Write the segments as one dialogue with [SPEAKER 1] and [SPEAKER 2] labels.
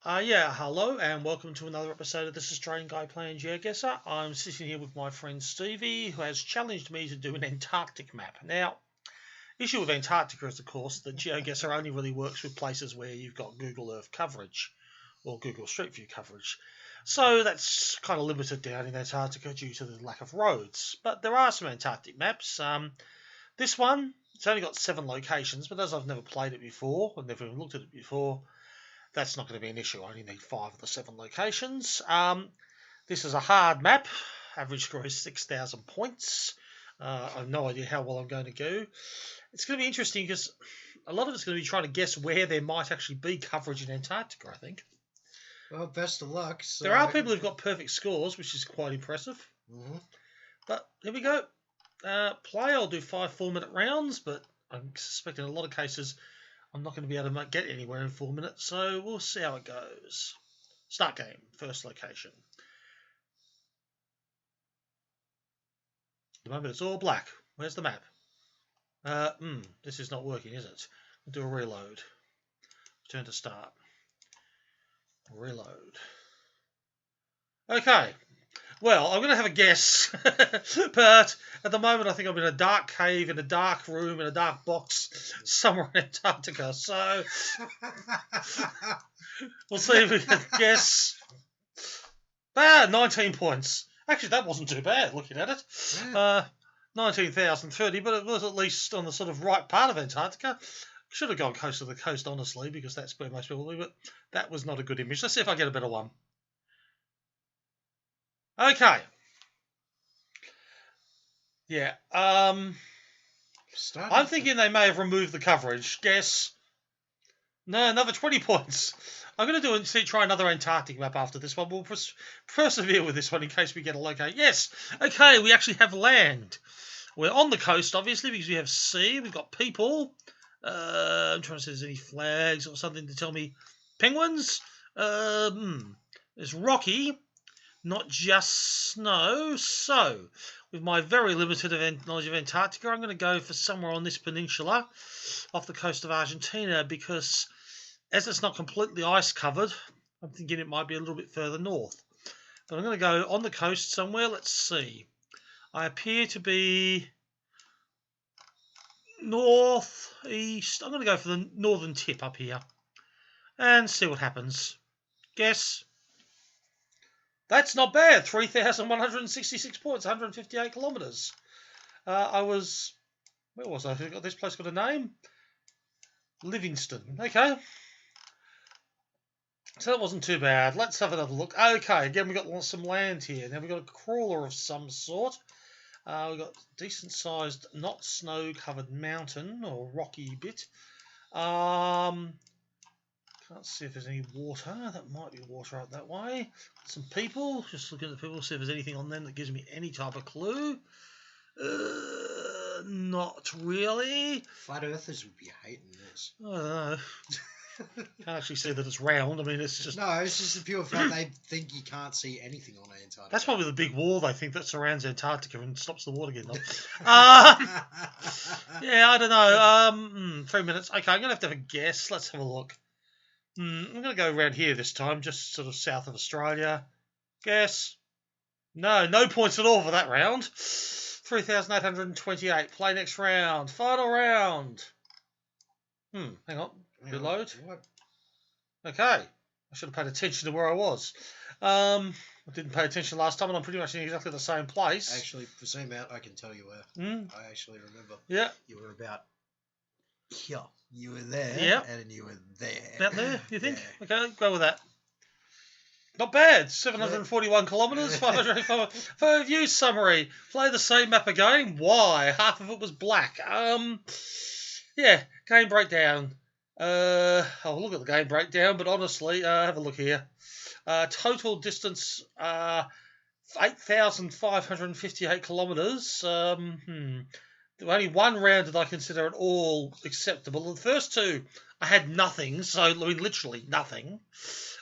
[SPEAKER 1] Yeah, hello and welcome to another episode of This Australian Guy Playing GeoGuessr. I'm sitting here with my friend Stevie, who has challenged me to do an Antarctic map. Now, issue with Antarctica is, of course, that GeoGuessr only really works with places where you've got Google Earth coverage or Google Street View coverage. So that's kind of limited down in Antarctica due to the lack of roads. But there are some Antarctic maps. This one, it's only got 7 locations, but as I've never played it before, I've never even looked at it before, that's not going to be an issue. I only need 5 of the 7 locations. This is a hard map. Average score is 6,000 points. I have no idea how well I'm going to go. It's going to be interesting because a lot of it's going to be trying to guess where there might actually be coverage in Antarctica, I think.
[SPEAKER 2] Well, best of luck. So
[SPEAKER 1] there are people who've got perfect scores, which is quite impressive.
[SPEAKER 2] Mm-hmm.
[SPEAKER 1] But here we go. Play, I'll do 5 4-minute rounds, but I'm suspecting in a lot of cases I'm not going to be able to get anywhere in 4 minutes, so we'll see how it goes. Start game, first location. At the moment it's all black. Where's the map? This is not working, is it? We'll do a reload. Return to start. Reload. Okay. Well, I'm going to have a guess, but at the moment I think I'm in a dark cave, in a dark room, in a dark box, somewhere in Antarctica. So we'll see if we can guess. 19 points. Actually, that wasn't too bad looking at it. Yeah. 19,030, but it was at least on the sort of right part of Antarctica. Should have gone close to the coast, honestly, because that's where most people live, but that was not a good image. Let's see if I get a better one. Okay. Yeah. I'm thinking they may have removed the coverage. Guess. No, another 20 points. I'm going to try another Antarctic map after this one. We'll persevere with this one in case we get a locate. Yes. Okay, we actually have land. We're on the coast, obviously, because we have sea. We've got people. I'm trying to see if there's any flags or something to tell me. Penguins. There's rocky. Not just snow. So, with my very limited knowledge of Antarctica, I'm going to go for somewhere on this peninsula off the coast of Argentina because as it's not completely ice covered, I'm thinking it might be a little bit further north. But I'm going to go on the coast somewhere. Let's see. I appear to be northeast. I'm going to go for the northern tip up here and see what happens. Guess. That's not bad. 3,166 points, 158 kilometres. Where was I? This place got a name? Livingston. Okay. So that wasn't too bad. Let's have another look. Okay, again, we've got some land here. Now we've got a crawler of some sort. We've got decent-sized, not snow-covered mountain or rocky bit. Can't see if there's any water. That might be water out that way. Some people. Just looking at the people, see if there's anything on them that gives me any type of clue. Not really.
[SPEAKER 2] Flat Earthers would be hating this.
[SPEAKER 1] I don't know. Can't actually see that it's round. I mean, it's just...
[SPEAKER 2] No, it's just the pure fact they think you can't see anything on Antarctica.
[SPEAKER 1] That's probably the big wall they think that surrounds Antarctica and stops the water getting up. Yeah, I don't know. 3 minutes. Okay, I'm going to have a guess. Let's have a look. I'm going to go around here this time, just sort of south of Australia. Guess. No points at all for that round. 3,828. Play next round. Final round. Hang on. Reload. Okay. I should have paid attention to where I was. I didn't pay attention last time, and I'm pretty much in exactly the same place.
[SPEAKER 2] Actually, for zoom out, I can tell you where. I actually remember.
[SPEAKER 1] Yeah.
[SPEAKER 2] You were about here. You were there.
[SPEAKER 1] Yeah.
[SPEAKER 2] And you were there.
[SPEAKER 1] About there, you think?
[SPEAKER 2] Yeah.
[SPEAKER 1] Okay, go with that. Not bad. 741 kilometres, 585. View summary. Play the same map again. Why? Half of it was black. Yeah, game breakdown. I'll look at the game breakdown, but honestly, have a look here. Total distance, 8,558 kilometres. Only one round did I consider at all acceptable. The first two, I had nothing, so I mean, literally nothing.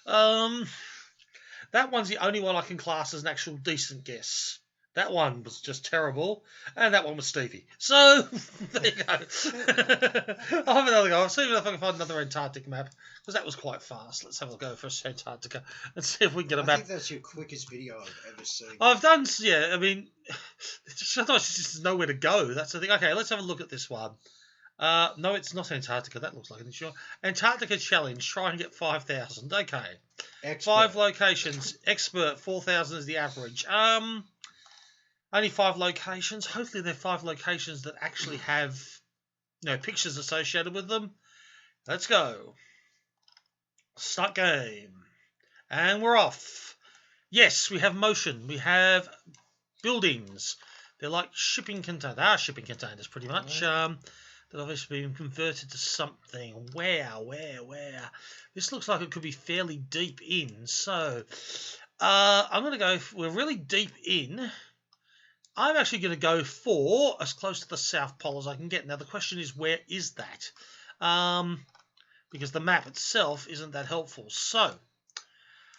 [SPEAKER 1] That one's the only one I can class as an actual decent guess. That one was just terrible, and that one was Stevie. So, there you go. I'll have another go. I'll see if I can find another Antarctic map, because that was quite fast. Let's have a go for Antarctica and see if we can get a map.
[SPEAKER 2] I think that's your quickest video I've ever seen.
[SPEAKER 1] I've done, yeah, I mean, sometimes it's just nowhere to go. That's the thing. Okay, let's have a look at this one. No, it's not Antarctica. That looks like an insurance. Antarctica Challenge. Try and get 5,000. Okay.
[SPEAKER 2] Expert.
[SPEAKER 1] 5 locations. Expert, 4,000 is the average. Only 5 locations. Hopefully they're 5 locations that actually have, pictures associated with them. Let's go. Start game. And we're off. Yes, we have motion. We have buildings. They're like shipping containers. They are shipping containers, pretty much. That obviously been converted to something. Where? This looks like it could be fairly deep in. So, I'm going to go. We're really deep in. I'm actually going to go for as close to the South Pole as I can get. Now, the question is, where is that? Because the map itself isn't that helpful. So,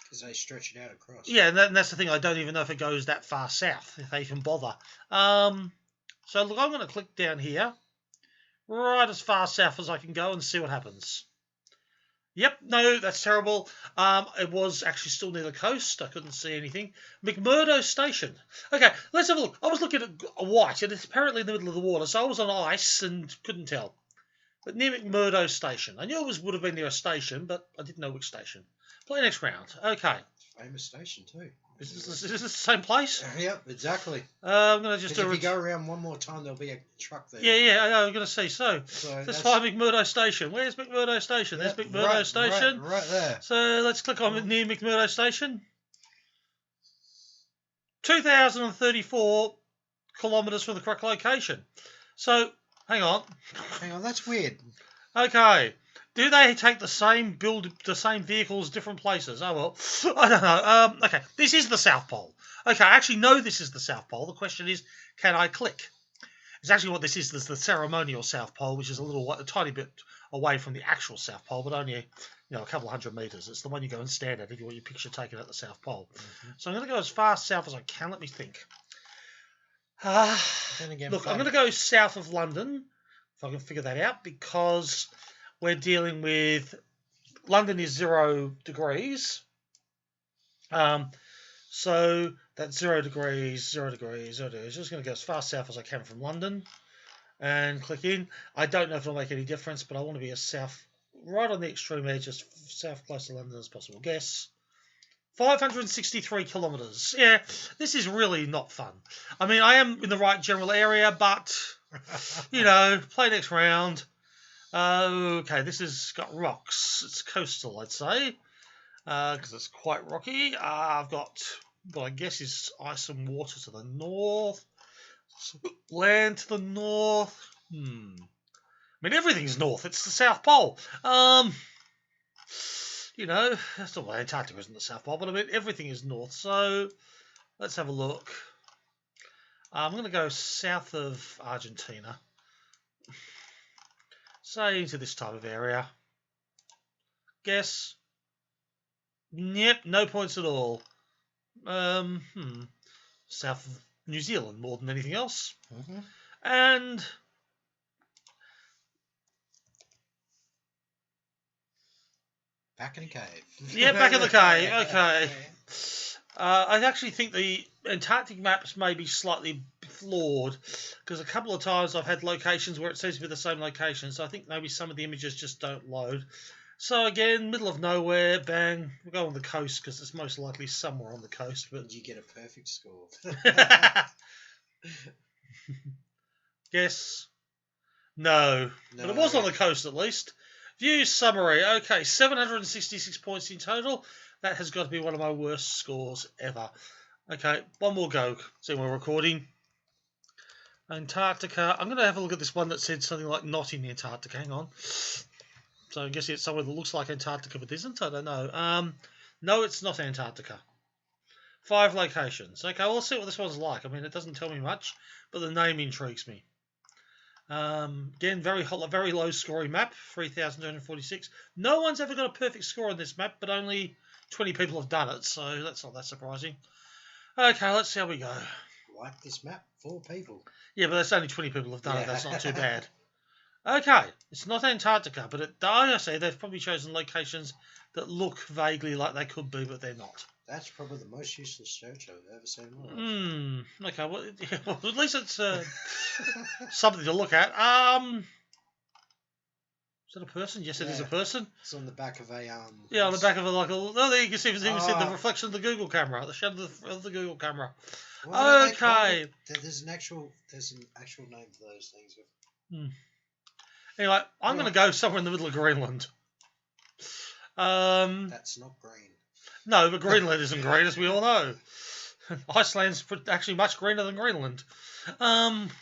[SPEAKER 2] because they stretch it out across.
[SPEAKER 1] Yeah, and that's the thing. I don't even know if it goes that far south, if they even bother. So, look, I'm going to click down here, right as far south as I can go, and see what happens. Yep, no, that's terrible. It was actually still near the coast. I couldn't see anything. McMurdo Station. Okay, let's have a look. I was looking at white, and it's apparently in the middle of the water, so I was on ice and couldn't tell. But near McMurdo Station. I knew it would have been near a station, but I didn't know which station. Play next round. Okay.
[SPEAKER 2] Famous station, too.
[SPEAKER 1] Is this the same place?
[SPEAKER 2] Yep, exactly.
[SPEAKER 1] I'm going to just do
[SPEAKER 2] if you go around one more time, there'll be a truck there.
[SPEAKER 1] Yeah, I know, I'm going to see. So let's find McMurdo Station. Where's McMurdo Station? There's McMurdo Station.
[SPEAKER 2] Right there.
[SPEAKER 1] So let's click on near McMurdo Station. 2,034 kilometres from the correct location. So, hang on,
[SPEAKER 2] that's weird.
[SPEAKER 1] Okay. Do they take the same vehicles, different places? Oh, well, I don't know. Okay, this is the South Pole. Okay, I actually know this is the South Pole. The question is, can I click? It's actually what this is. There's the ceremonial South Pole, which is a tiny bit away from the actual South Pole, but only a couple of 100 metres. It's the one you go and stand at if you want your picture taken at the South Pole. Mm-hmm. So I'm going to go as far south as I can. Let me think. Look, I'm going to go south of London, if I can figure that out, because we're dealing with London is 0 degrees. So that's 0 degrees, 0 degrees, 0 degrees. Just going to go as far south as I can from London and click in. I don't know if it'll make any difference, but I want to be as south, right on the extreme edge, as south close to London as possible. Guess 563 kilometres. Yeah, this is really not fun. I mean, I am in the right general area, but, play next round. Okay, this has got rocks. It's coastal, I'd say, because it's quite rocky. I've got what I guess is ice and water to the north, land to the north. I mean, everything's north. It's the South Pole. That's not why Antarctica isn't the South Pole, but I mean, everything is north. So let's have a look. I'm going to go south of Argentina. Say into this type of area. Guess. Yep, no points at all. South of New Zealand more than anything else. Mm-hmm. And
[SPEAKER 2] back in the cave.
[SPEAKER 1] Yeah, back in the cave. Okay. I actually think the Antarctic maps may be slightly flawed because a couple of times I've had locations where it seems to be the same location, so I think maybe some of the images just don't load. So again, middle of nowhere, bang, we'll go on the coast because it's most likely somewhere on the coast. But
[SPEAKER 2] did you get a perfect score?
[SPEAKER 1] Guess. No, but it was on the coast at least. View summary. Okay, 766 points in total. That has got to be one of my worst scores ever. Okay, one more go. See when we're recording. Antarctica. I'm going to have a look at this one that said something like not in Antarctica. Hang on. So I'm guessing it's somewhere that looks like Antarctica but isn't. I don't know. No, it's not Antarctica. 5 locations. Okay, well, let's see what this one's like. I mean, it doesn't tell me much, but the name intrigues me. Again, very low scoring map, 3,246. No one's ever got a perfect score on this map, but only 20 people have done it, so that's not that surprising. Okay, let's see how we go.
[SPEAKER 2] like this map. 4 people.
[SPEAKER 1] Yeah, but that's only 20 people have done it.
[SPEAKER 2] Yeah.
[SPEAKER 1] That's not too bad. Okay, it's not Antarctica, but I say they've probably chosen locations that look vaguely like they could be, but they're not.
[SPEAKER 2] That's probably the most useless search I've ever seen in my life.
[SPEAKER 1] Okay, well, yeah, well, at least it's something to look at. Is that a person? Yes, it is a person.
[SPEAKER 2] It's on the back of a
[SPEAKER 1] Yeah, on the back of a oh, there you can see the reflection of the Google camera, the shadow of the Google camera. Okay.
[SPEAKER 2] There's an actual name for those things.
[SPEAKER 1] Anyway, I'm going to go somewhere in the middle of Greenland.
[SPEAKER 2] That's not green.
[SPEAKER 1] No, but Greenland isn't green, as we all know. Iceland's actually much greener than Greenland,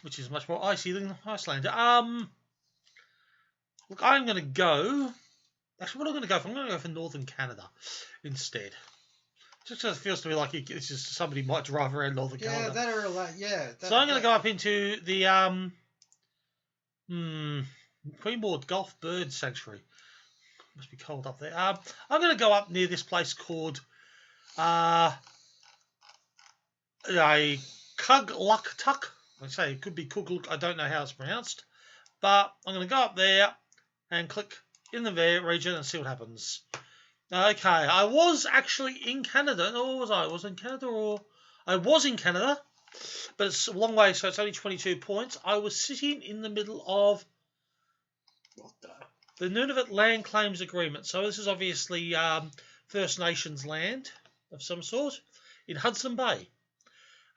[SPEAKER 1] which is much more icy than Iceland. Look, I'm going to go... Actually, what I'm going to go for? I'm going to go for northern Canada instead. Just because it feels to me like it's just somebody might drive around northern Canada. So I'm going to go up into the Queen Maud Gulf Bird Sanctuary. Must be cold up there. I'm going to go up near this place called a Kugluktuk. I say it could be Kugluk. I don't know how it's pronounced, but I'm going to go up there and click in the region and see what happens. Okay, I was actually in Canada. Or was I? I was in Canada, but it's a long way, so it's only 22 points. I was sitting in the middle of the Nunavut Land Claims Agreement. So this is obviously First Nations land of some sort in Hudson Bay.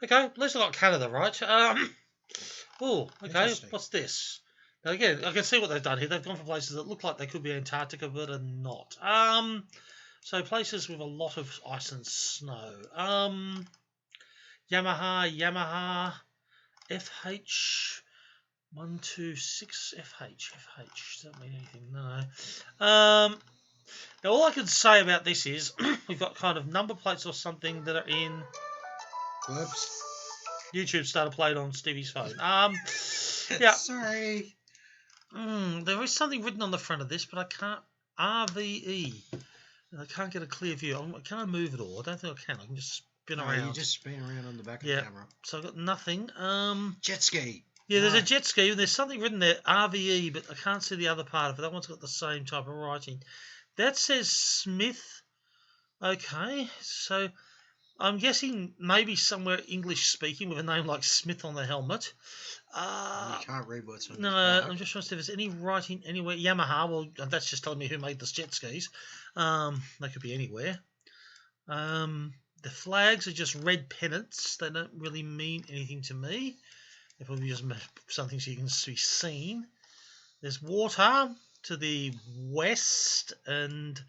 [SPEAKER 1] Okay, at least I got Canada right. Oh, okay, what's this? Now again, I can see what they've done here. They've gone for places that look like they could be Antarctica, but are not. So places with a lot of ice and snow. Yamaha, FH, 126 FH. Does that mean anything? No. Now all I can say about this is we've got kind of number plates or something that are in.
[SPEAKER 2] Whoops.
[SPEAKER 1] YouTube started playing on Stevie's phone. Yeah.
[SPEAKER 2] Sorry.
[SPEAKER 1] There is something written on the front of this, but I can't. RVE. I can't get a clear view. Can I move it all? I don't think I can. I can just spin around.
[SPEAKER 2] You just spin around on the back of the camera.
[SPEAKER 1] So I've got nothing.
[SPEAKER 2] Jet ski.
[SPEAKER 1] Yeah, there's a jet ski. There's something written there, RVE, but I can't see the other part of it. That one's got the same type of writing. That says Smith. Okay, so I'm guessing maybe somewhere English speaking with a name like Smith on the helmet.
[SPEAKER 2] You can't read what's on
[SPEAKER 1] No, I'm just trying to see if there's any writing anywhere. Yamaha, well, that's just telling me who made the jet skis. They could be anywhere. The flags are just red pennants. They don't really mean anything to me. They're probably just something so you can be seen. There's water to the west, and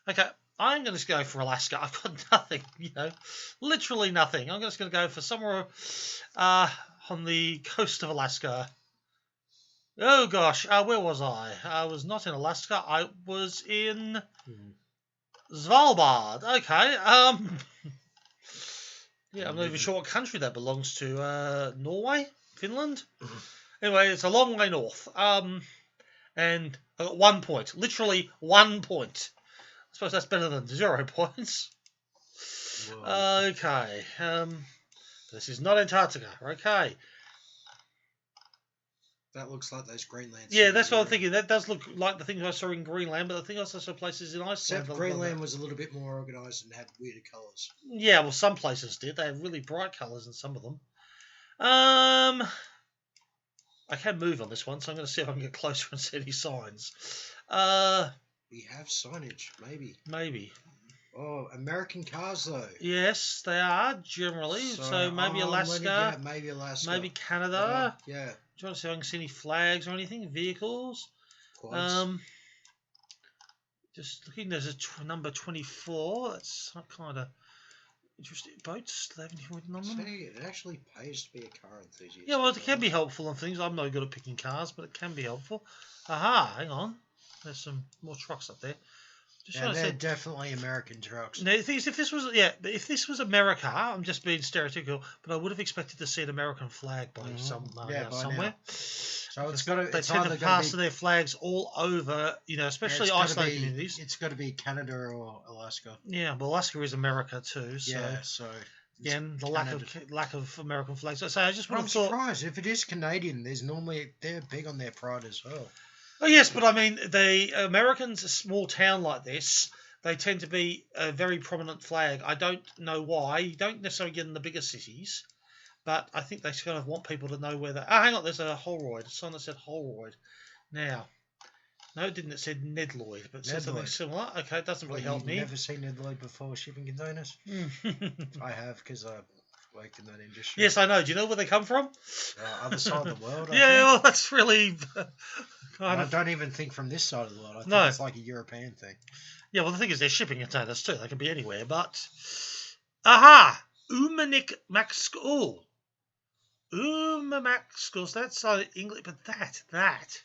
[SPEAKER 1] okay, I'm going to go for Alaska. I've got nothing, literally nothing. I'm just going to go for somewhere on the coast of Alaska. Oh gosh, where was I? I was not in Alaska. I was in Svalbard. Okay. Yeah, I'm not even sure what country that belongs to. Norway? Finland? Anyway, it's a long way north. And I got 1 point. Literally 1 point. I suppose that's better than 0 points. Whoa. Okay. This is not Antarctica. Okay.
[SPEAKER 2] That looks like those Greenland.
[SPEAKER 1] Yeah, that's what I'm thinking. That does look like the things I saw in Greenland, but I think I also saw places in Iceland.
[SPEAKER 2] Except Greenland was a little bit more organised and had weirder colours.
[SPEAKER 1] Yeah, well, some places did. They had really bright colours in some of them. I can move on this one, so I'm going to see if I can get closer and see any signs.
[SPEAKER 2] We have signage, maybe.
[SPEAKER 1] Maybe.
[SPEAKER 2] Oh, American cars, though.
[SPEAKER 1] Yes, they are, generally. So maybe Alaska.
[SPEAKER 2] Maybe Alaska.
[SPEAKER 1] Maybe Canada.
[SPEAKER 2] Yeah.
[SPEAKER 1] Do you want to see if I can see any flags or anything? Vehicles?
[SPEAKER 2] Quads.
[SPEAKER 1] Just looking, there's a number 24. That's kind of interesting. Boats? Do they have anything written on them?
[SPEAKER 2] See, it actually pays to be a car enthusiast.
[SPEAKER 1] Yeah, well, it can be helpful on things. I'm no good at picking cars, but it can be helpful. Aha, hang on. There's some more trucks up there.
[SPEAKER 2] They're definitely American trucks.
[SPEAKER 1] Now, if this was America, I'm just being stereotypical, but I would have expected to see an American flag by somewhere.
[SPEAKER 2] Now. So
[SPEAKER 1] they tend to pass their flags all over, especially isolated communities.
[SPEAKER 2] It's got to be Canada or Alaska.
[SPEAKER 1] Yeah, well, Alaska is America too. So.
[SPEAKER 2] Yeah, so
[SPEAKER 1] Yeah, and the lack of American flags. So I just would
[SPEAKER 2] I'm
[SPEAKER 1] have thought.
[SPEAKER 2] surprised if it is Canadian. They're big on their pride as well.
[SPEAKER 1] Oh yes, but I mean the Americans, a small town like this, they tend to be a very prominent flag. I don't know why. You don't necessarily get in the bigger cities, but I think they kind of want people to know where they. Oh, hang on, there's a Holroyd. A sign that said Holroyd. Now, no, it didn't. It said Ned Lloyd, but it said something similar. Okay, it doesn't really help me.
[SPEAKER 2] You've never seen Ned Lloyd before shipping containers? I have, because I worked in that industry.
[SPEAKER 1] Yes, I know. Do you know where they come from?
[SPEAKER 2] Other side of the world, I
[SPEAKER 1] yeah,
[SPEAKER 2] think.
[SPEAKER 1] well, that's really...
[SPEAKER 2] I don't even think from this side of the world. I think it's like a European thing.
[SPEAKER 1] Yeah, well, the thing is, they're shipping containers too. They can be anywhere, but... Aha! Umanik Maxkul. Umamakskul. That's English, but that...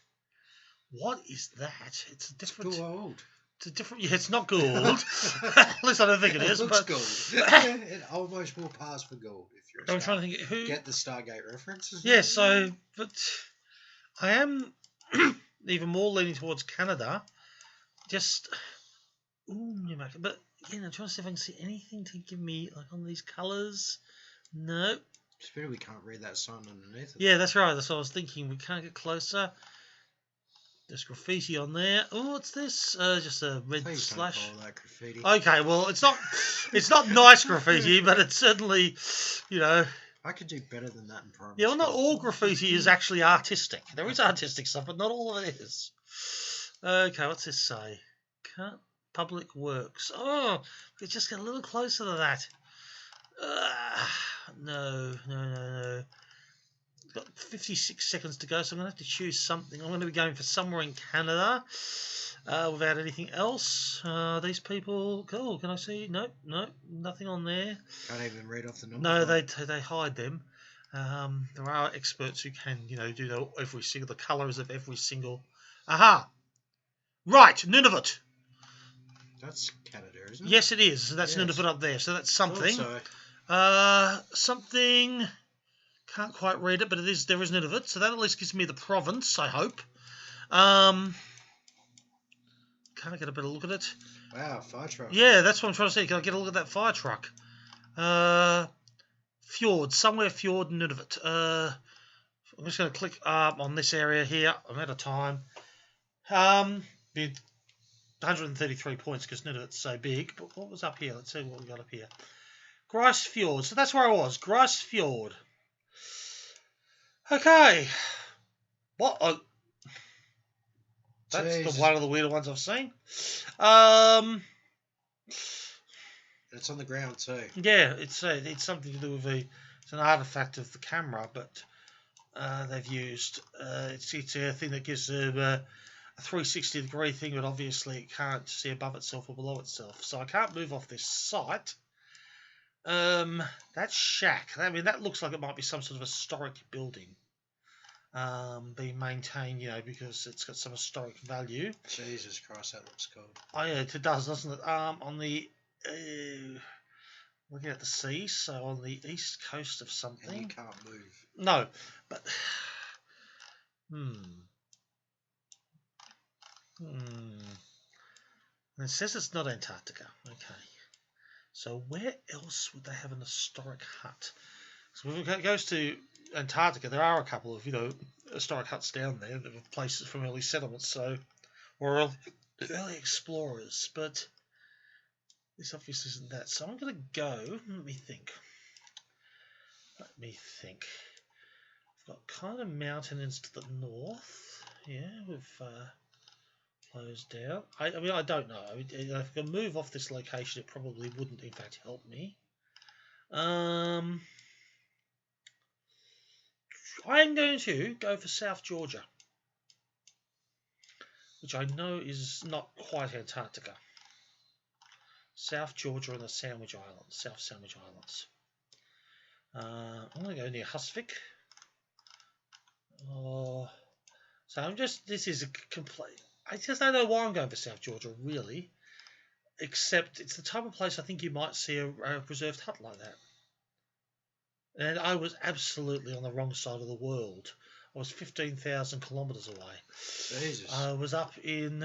[SPEAKER 1] What is that? It's a different...
[SPEAKER 2] It's gold.
[SPEAKER 1] It's a different... Yeah, it's not gold. At least I don't think it is.
[SPEAKER 2] Looks
[SPEAKER 1] but...
[SPEAKER 2] gold. It almost will pass for gold if you're
[SPEAKER 1] I'm trying to think... Who...
[SPEAKER 2] Get the Stargate references?
[SPEAKER 1] Yeah, so... But I am even more leaning towards Canada. Just... But, again, I'm trying to see if I can see anything to give me, like, on these colours. No.
[SPEAKER 2] It's better we can't read that sign underneath it.
[SPEAKER 1] Yeah, that's right. That's what I was thinking. We can't get closer. There's graffiti on there. Oh, what's this? Just a red slash.
[SPEAKER 2] Don't follow that graffiti.
[SPEAKER 1] Okay, well, it's not nice graffiti, but it's certainly, you know.
[SPEAKER 2] I could do better than that in primary
[SPEAKER 1] Yeah, well, not
[SPEAKER 2] school.
[SPEAKER 1] all graffiti is actually artistic. There is artistic stuff, but not all of it is. Okay, what's this say? Public works. Oh, we just get a little closer to that. No. Got 56 seconds to go, so I'm going to have to choose something. I'm going to be going for somewhere in Canada without anything else. These people, cool, can I see? Nope, nothing on there.
[SPEAKER 2] Can't even read off the number.
[SPEAKER 1] No, they hide them. There are experts who can, do the colours of every single... Aha! Right, Nunavut.
[SPEAKER 2] That's Canada, isn't it?
[SPEAKER 1] Yes, it is. That's Nunavut up there, so that's something. Something... Can't quite read it, but there is Nunavut, so that at least gives me the province, I hope. Can I get a better look at it?
[SPEAKER 2] Wow, fire truck.
[SPEAKER 1] Yeah, that's what I'm trying to say. Can I get a look at that fire truck? Fjord, somewhere Fjord, Nunavut. I'm just going to click on this area here. I'm out of time. 133 points because Nunavut's so big. But what was up here? Let's see what we got up here. Grice Fjord. So that's where I was. Grice Fjord. Okay. What? That's one of the weirder ones I've seen.
[SPEAKER 2] It's on the ground too.
[SPEAKER 1] Yeah, it's something to do with it's an artifact of the camera, but they've used it's a thing that gives a 360-degree thing, but obviously it can't see above itself or below itself, so I can't move off this site. That shack. I mean, that looks like it might be some sort of historic building. Being maintained, because it's got some historic value.
[SPEAKER 2] Jesus Christ, that looks cool.
[SPEAKER 1] Oh yeah, it does, doesn't it? On the looking at the sea, so on the east coast of something.
[SPEAKER 2] And you can't move.
[SPEAKER 1] No, but And it says it's not Antarctica. Okay, so where else would they have an historic hut? So when it goes to Antarctica, there are a couple of historic huts down there that are places from early settlements, or early explorers. But this obviously isn't that. So I'm going to go. Let me think. I've got kind of mountains to the north. Yeah, we've closed down. I mean, I don't know. If I can move off this location, it probably wouldn't, in fact, help me. I'm going to go for South Georgia, which I know is not quite Antarctica. South Georgia and the Sandwich Islands, South Sandwich Islands. I'm going to go near Husvik. So this is a complete... I just don't know why I'm going for South Georgia, really. Except it's the type of place I think you might see a preserved hut like that. And I was absolutely on the wrong side of the world. I was 15,000 kilometres away.
[SPEAKER 2] Jesus.
[SPEAKER 1] I was up in...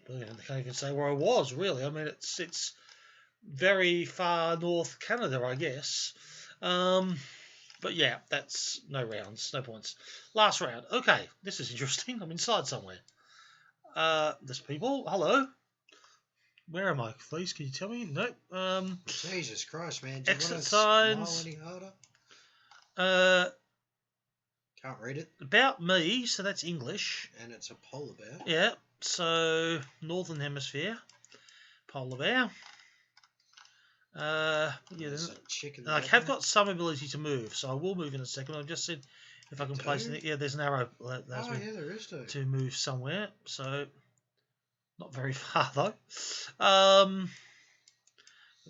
[SPEAKER 1] I can't even say where I was, really. I mean, it's very far north Canada, I guess. But yeah, that's no rounds, no points. Last round. Okay, this is interesting. I'm inside somewhere. There's people. Hello. Where am I? Please, can you tell me? Nope.
[SPEAKER 2] Jesus Christ, man. Do you
[SPEAKER 1] Exit
[SPEAKER 2] want to
[SPEAKER 1] signs.
[SPEAKER 2] smile any harder? Can't read it.
[SPEAKER 1] About me, so that's English.
[SPEAKER 2] And it's a polar bear.
[SPEAKER 1] Yeah, so Northern Hemisphere. Polar bear. Yeah,
[SPEAKER 2] There's a chicken.
[SPEAKER 1] I have got some ability to move, so I will move in a second. I've just said if I can place it. Yeah, there's an arrow that allows me
[SPEAKER 2] there is
[SPEAKER 1] to move somewhere. So not very far though.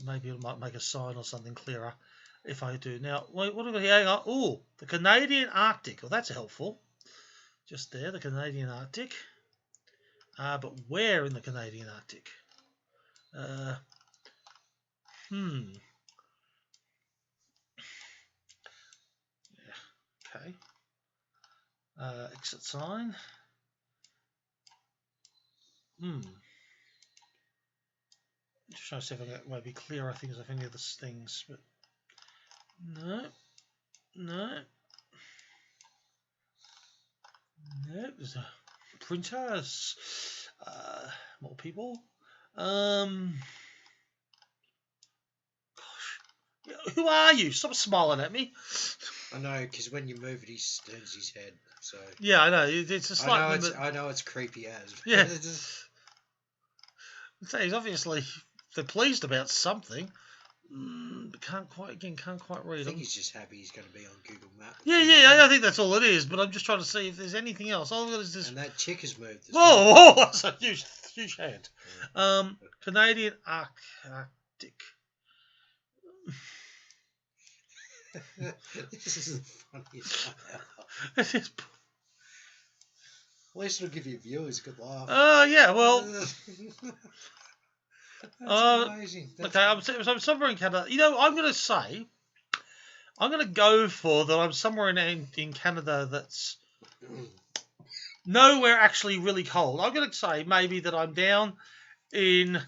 [SPEAKER 1] Maybe it might make a sign or something clearer if I do. Now, what have we got here? Oh, the Canadian Arctic. Well, that's helpful. Just there, the Canadian Arctic. But where in the Canadian Arctic? Yeah, okay. Exit sign. Just trying to see if I can maybe clearer things of any of the things, but no. There's a printers. More people. Gosh, who are you? Stop smiling at me.
[SPEAKER 2] I know, because when you move it, he turns his head. So
[SPEAKER 1] yeah, I know. It's a slight.
[SPEAKER 2] I know it's creepy as.
[SPEAKER 1] Yeah. He's obviously they're pleased about something. But can't quite read.
[SPEAKER 2] I think he's just happy he's going to be on Google Maps.
[SPEAKER 1] Yeah, I think that's all it is. But I'm just trying to see if there's anything else. All I've got is this.
[SPEAKER 2] And that chick has moved.
[SPEAKER 1] Whoa, that's a huge hand. Yeah. Canadian Arctic.
[SPEAKER 2] This is the funniest one
[SPEAKER 1] This is.
[SPEAKER 2] At least it'll give you viewers a good laugh.
[SPEAKER 1] Yeah, well.
[SPEAKER 2] That's amazing.
[SPEAKER 1] Okay, I'm somewhere in Canada. You know, I'm going to go for that I'm somewhere in Canada that's nowhere actually really cold. I'm going to say maybe that I'm down in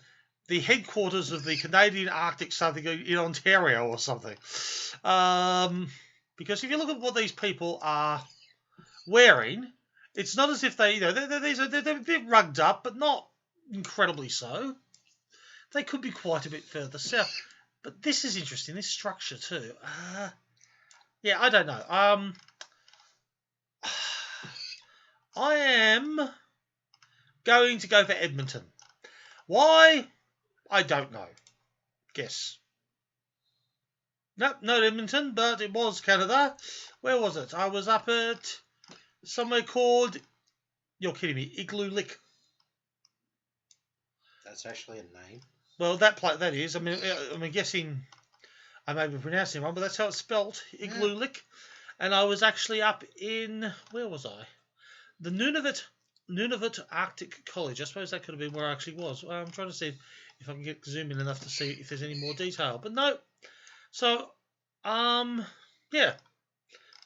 [SPEAKER 1] the headquarters of the Canadian Arctic, something in Ontario or something. Because if you look at what these people are wearing, it's not as if they're a bit rugged up, but not incredibly so. They could be quite a bit further south. But this is interesting, this structure too. Yeah, I don't know. I am going to go for Edmonton. Why? I don't know. Guess. Nope, not Edmonton, but it was Canada. Where was it? I was up at somewhere called... You're kidding me. Igloolik.
[SPEAKER 2] That's actually a name.
[SPEAKER 1] Well, that is. I mean, I'm guessing I may be pronouncing it wrong, but that's how it's spelled. Igloolik. Yeah. And I was actually up in... Where was I? The Nunavut Arctic College. I suppose that could have been where I actually was. I'm trying to see if I can get zoom in enough to see if there's any more detail. But no. So, yeah.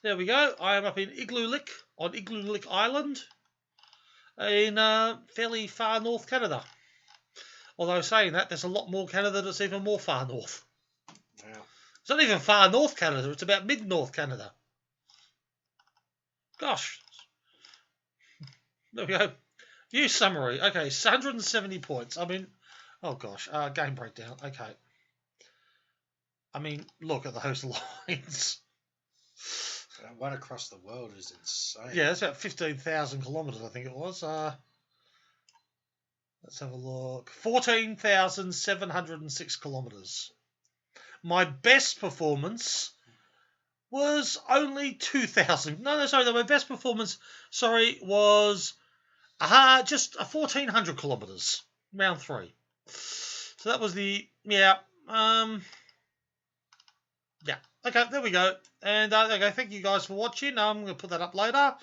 [SPEAKER 1] There we go. I am up in Igloolik, on Igloolik Island, in fairly far north Canada. Although saying that, there's a lot more Canada that's even more far north.
[SPEAKER 2] Wow.
[SPEAKER 1] It's not even far north Canada. It's about mid-north Canada. Gosh. There we go. View summary. Okay, 170 points. I mean, oh gosh. Game breakdown. Okay. I mean, look at the host lines.
[SPEAKER 2] That one across the world is insane.
[SPEAKER 1] Yeah, that's about 15,000 kilometres, I think it was. Let's have a look. 14,706 kilometres. My best performance was only 2,000. No, my best performance, was just 1,400 kilometres. Round 3. So that was the, yeah. Okay, there we go. And okay, thank you guys for watching. I'm going to put that up later.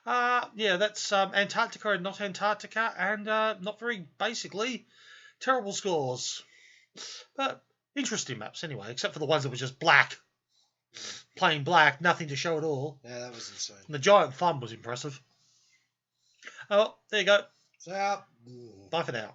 [SPEAKER 1] Yeah, that's Antarctica and not Antarctica, and not very, basically, terrible scores. But interesting maps anyway, except for the ones that were just black. Plain black, nothing to show at all.
[SPEAKER 2] Yeah, that was insane.
[SPEAKER 1] And the giant thumb was impressive. Oh, there you go.
[SPEAKER 2] So,
[SPEAKER 1] bye for now.